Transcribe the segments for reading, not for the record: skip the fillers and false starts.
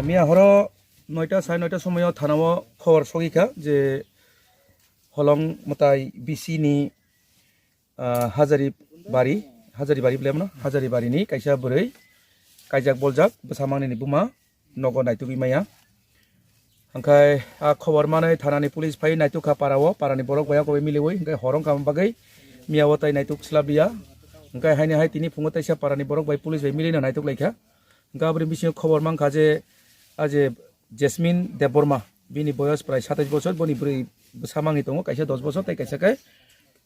মিয়া হর 9টা 9:30 সময় থানাও খবর সগিখা যে হলং মতাই বিসি নি হাজারি বাড়ি বলে না হাজারি বাড়ি নি কাইসা বरै কাইজাক বলজাক বসামাंगनि ni buma nogo naitugi maya angkai khobor manai thanani police phai naituka parao parani borok baya koi miliwoi angkai horong kam bagai miawo tai naituk slabia angkai haini hai tini phungo taisa parani borok bai police bai milina naituk laikha angka abri bisio khobor mangkha je aje Jasmine Deborma bini boyos prai 27 bochor boni buri bsamangi tongo kaisa 10 bochor tai kaisa kai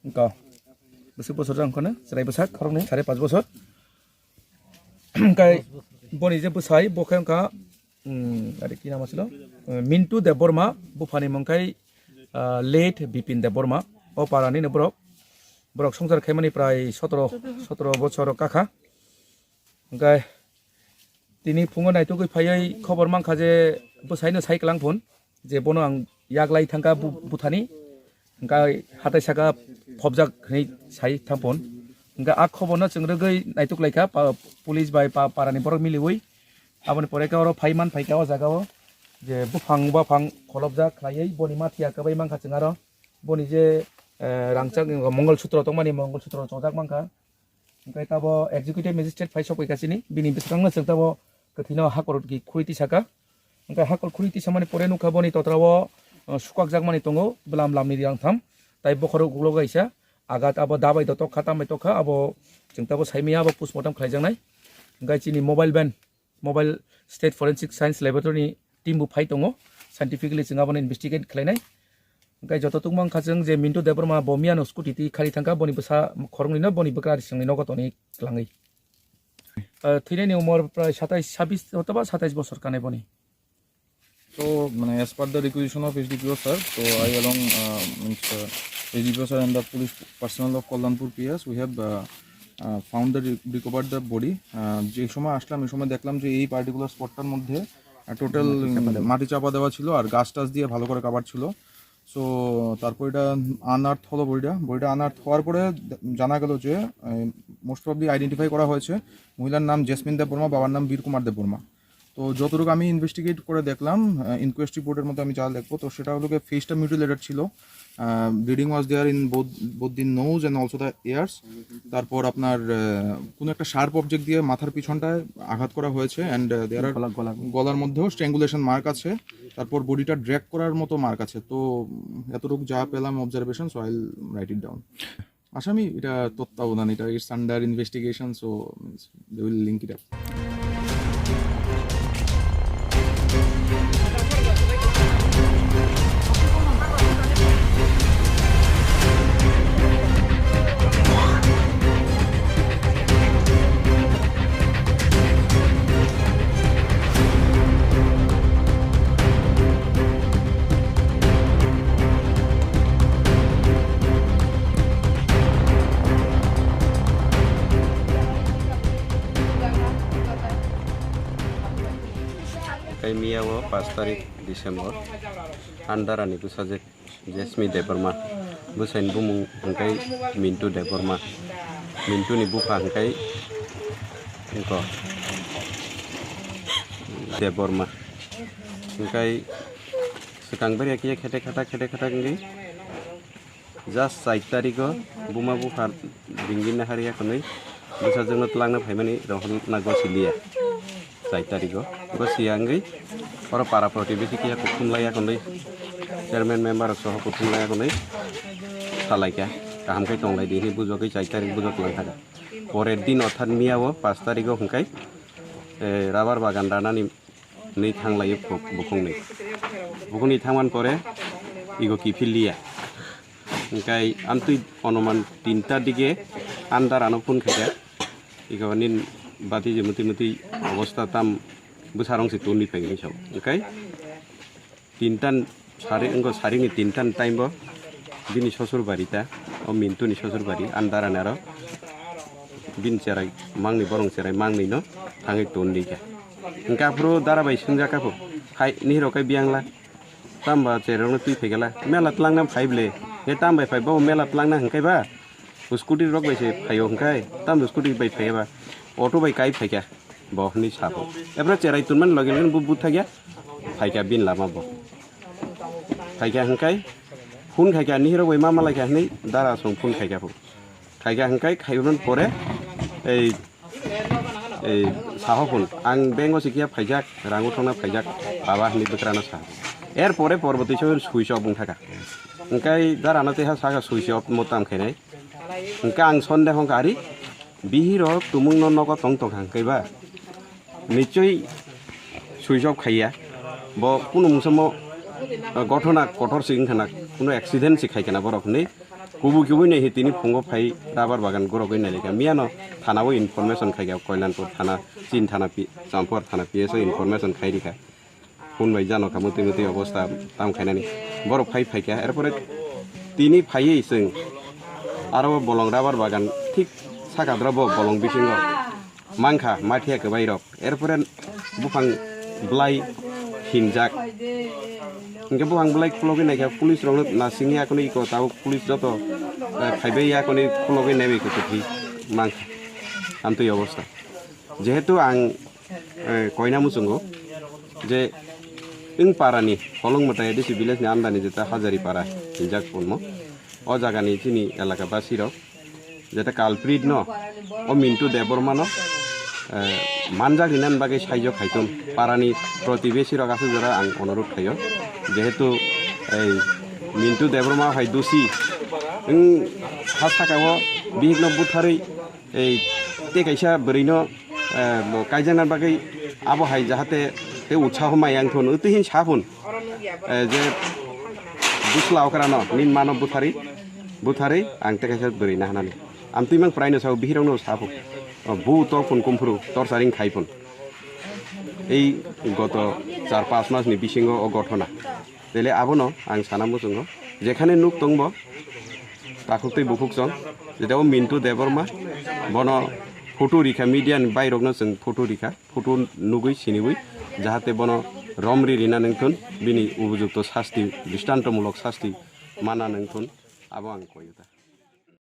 angka besi bochor jang khone serai bosak khorong ni 5.5 bochor angkai boni je bsai bokhai angka ada ki nama silo Mintu Deborma bufani mangkai late Bipin Deborma o parani ne borok songjar khaimani prai 17 bochor kakha angkai tini phungo naitugui phaiai khobor mangkha je bsaino saiklang phun je bono ang yaglai thangka buthani angkai hatai saka phobjak hei sai thangphun angka a khoborno chungrogoi naituk laika police bai parani borok miliwoi aboni pore ka oro phaiman phaika o jagao je bufang kholobjak khlaiei boni mathia kabai mangkha chungaro boni je rangchak mongol sutro tongmani mongol sutro chojak mangkha angkai tabo executive magistrate phai sopaikasini bini bisrangno chungtabo kathino hakor ki khuiti saka angkai hakor khuiti samani pore nukha boni totrao sukak jakmani tongo blam lamni riang tham tai bokhoro guglogaisa agat abo dabai dotok khatam bai tokha abo chungtabo saimia abo postmortem khlaijaknai angkai chini mobile state forensic science laboratory team bu phai tongo scientifically chungaboni investigate khlainai angkai joto tungmang khajang je Mintu Deborma bomiano scooty ti khali thangka boni bsa khorongni no boni bkra singni nogotoni klangai thine ni umor pray 26 অথবা 27 বছর কানে বনি so as per the requisition of SDPO sir, so I along SDPO sir and the police personnel of Kallanpur PS we have found the recovered the body যে সময় আসলাম এই সময় দেখলাম যে এই পার্টিকুলার স্পটটার মধ্যে টোটাল মাটি চাপা দেওয়া ছিল আর গাছ টাছ দিয়ে ভালো করে কভার ছিল সো তারপর এটা আনআর্থ হলো বডিটা আনআর্থ হওয়ার পরে জানা গেল যে মোস্ট প্রবলি আইডেন্টিফাই করা হয়েছে মহিলার নাম জেসমিন দেববর্মা বাবার নাম বীরকুমার দেববর্মা তো যতটুকু আমি ইনভেস্টিগেট করে দেখলাম ইনকোয়েস্ট রিপোর্টের মধ্যে আমি যা দেখবো তো সেটা হলো ফেসটা মিউটিলেটেড ছিল bleeding was there in both the nose and also the ears তারপর আপনার কোনো একটা শার্প অবজেক্ট দিয়ে মাথার পিছনটায় আঘাত করা হয়েছে অ্যান্ড দেয়ার গলার মধ্যেও স্ট্র্যাঙ্গুলেশন মার্ক আছে তারপর বডিটা ড্র্যাগ করার মতো মার্ক আছে তো এতটুকু যা পেলাম observation so I will write it down আসামি এটা তত্ত্বাবধান এটা it's under investigation so they will link it up Miawo 5 tarik Desember andarani busajek Jasmine Deborma busain bumung angkai Mintu Deborma Mintu ni buka angkai engko Deborma angkai sekang beri akia khete khata ngi just 7 tariko buma buka dingin haria konai busajeng no telangna phaimani rohon nago silia 7 tariko bosianggai para para protivisi kia kutumlaya konai chairman member soho kutumlaya konai salaika kaham kai tonglai dini bujokai 4 tarik bujok langthaga porer din othat miawo 5 tariko hungkai rabar bagan ranani nei thanglai bukungni thangman pore igo kifilia hungkai antui onoman 3ta dige andar anopun khaja igo nin bati jemuti অবস্থা tam besarong si tuni pengen show okay tintan sari ni tintan time bo bini sosur barita o Mintu ni sosur bari andara naro bin cerai mangni borong cerai mangni no tangi tuni ka engka pro dara bai sunja ka po hai ni ro kai biangla tamba cerong no tui pegala mela tlang nam phaible he tam bai phai bo mela tlang na hangkai ba scooty rok bai se phayo hangkai tam scooty bai phai ba auto bai kai phai ka bokni sapo ebra cerai tunman lagi lagi bubut thagia phaika bin lama bo phaika hangkai phun khaika ni hero bai mama lagi hani dara song phun khaika pu khaika hangkai khaiban pore এই সাহফুন আং বেঙ্গো শিখিয়া ফাইজাক রাঙু থংনা ফাইজাক বাবা হানি বকরানা সা এরপরে পরবর্তী সময় switch off বুং থাকা ওংকাই দারানাতে হা Saga switch off মতাম খাইনাই ওংকা আং সন্দেহ গারি বিহির তুমুং ননক তং তং হাংকাইবা নিশ্চয়ই সুইচ অফ খাইয়া ব কোনো মুসম ঘটনা কঠোর সিং খানা কোনো accident শিখাইকেনা বরফনি kubu kubu nih hitini pungo pai rabar bagan gorokin nalika miano thana wo information khai ga koilanpur thana chin thana pi champur thana pi so information khai dikha phun bai jano kamuti muti অবস্থা tam khainani boro phai phai ka erpore tini phai sing aro bolong rabar bagan thik sakadrobo bolong bisingo mangkha mathia ke bairok erpore bufang blai hinjak Ingke buang belai pulau ini kayak polis orang nasinya aku ni ikut tahu polis joto kayak aku ni pulau ini nabi ikut tuh mang antu ya bosda jehetu ang koina musungo je ing parani holong mata di sibilas ni anda ni jeta hajari para hinjak punmo o jaga ni sini elaka basiro jeta kalprit no o mintu deborma no manjak dinan bagai sayo khaitun parani protibesi rakasu jara ang onorut khayo যেহেতু এই মিন্টু দেবরমা হয় দোষী হাস থাকাও বিহিগ্ন বুথারি এই তে কাইসা বরৈনো কাইজানার বাকি আবহাই যাহাতে তে উৎসাহ মায়াংথন অতিহীন সাফুন যে বুসলাও কারণ নিন মানব বুথারি আং তে কাইসা বরৈনা হানানি আম তুই মান প্রায়নো সাও বিহিরাवनो সাফু বু তো ফোন কুমফুরু টর্চারিং খাইফুন এই গত 4-5 মাসনি বিসিঙ্গ ও ঘটনা তেলে আবনো আং সানামু সঙ্গ যেখানে নুক তংব তাকুতই বুকুক সং যেটাও মিন্টু দেবরমা বন ফটো রিখা মিডিয়ান বাইরকনো जों ফটো রিখা ফটো নুগুই সিনিগুই যাহাতে বন রমরি রিনা নংথুন বিনি উপযুক্ত শাস্তি দৃষ্টান্তমূলক শাস্তি মানা নংথুন আবো আং কইতা